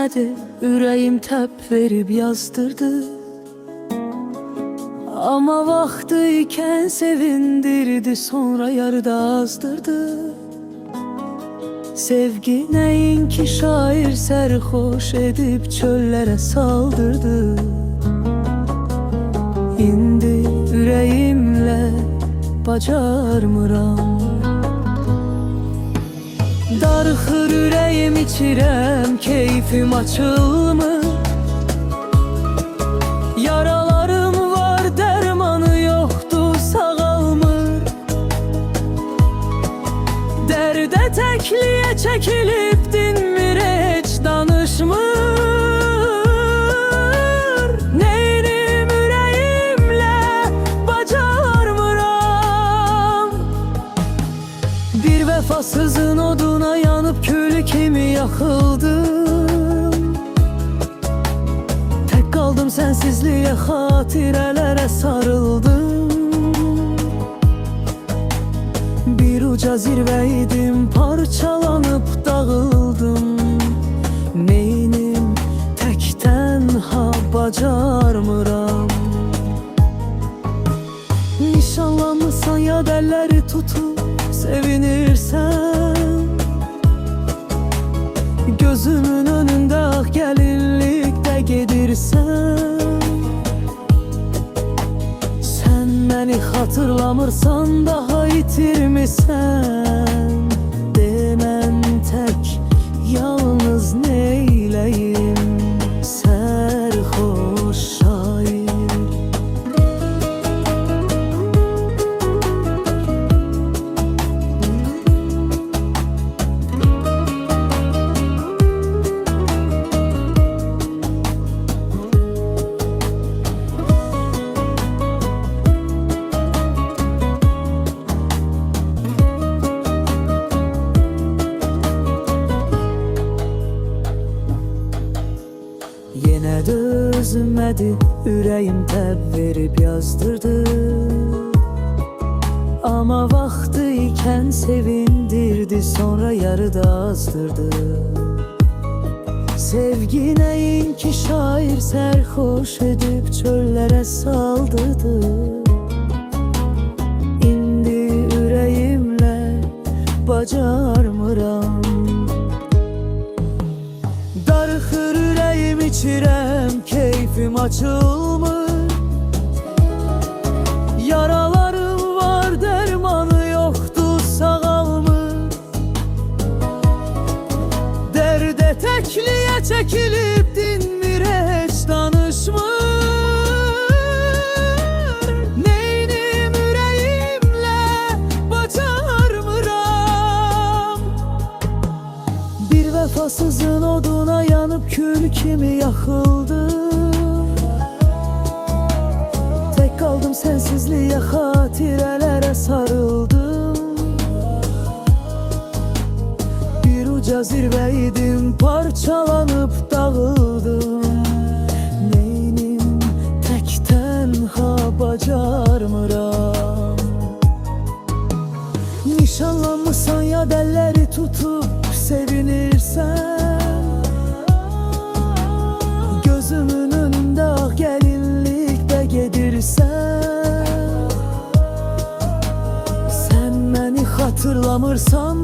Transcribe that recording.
dözmədi, ürəyim təp verib yazdırdı. Amma vaxtı ikən sevindirdi, sonra yarıda azdırdı. Sevgi nəyinki şair sərxoş edib çöllərə saldırdı. İndi ürəyimlə bacarmıram. Darıxır ürəyim, içirəm, keyfim açılmır. Yaralarım var, dərmanı yoxdur, sağalmır. Dərdə təkliyə çəkilib dinmir, heç danışmır. Neynim ürəyimlə bacarmıram. Bir vəfasızın oduna yanıb kül kimi yaxıldım. Tək qaldım sənsizliyə, xatirələrə sarıldım. Bir uca zirvə idim, parçalanıb dağıldım. Neynim tək tənha bacarmıram. Nişanlanmısan yad əlləri tutub sevinirsən. Gözümün önündə ağ gəlinlikdə gedirsən. Sən məni xatırlamırsan, daha itirmisən. Demən tək yalnız neyləyim, sərxoş şair. Yenə də özmədi, ürəyim təb verib yazdırdı. Amma vaxtı ikən sevindirdi, sonra yarıda azdırdı. Sevgi nəyinki şair sərxoş edib çöllərə saldırdı. İndi ürəyimlə bacarmıram. Darıxır ürəyim, içirəm, keyfim açılmır. Yaralarım var, dərmanı yoxdur, sağalmır. Dərdə təkliyə çəkilib dinmir, heç danışmır. Neynim ürəyimlə bacarmıram. Bir vəfasızın oduna yanıb kül kimi yaxıldım. Tək qaldım sənsizliyə, xatirələrə sarıldım. Bir uca zirvə idim, parçalanıb dağıldım. Neynim tək tənha bacarmıram. Nişanlanmısan yad əlləri tutub sevinirsən. Gözümün önündə ağ gəlinlikdə gedirsən. Sən məni xatırlamırsan,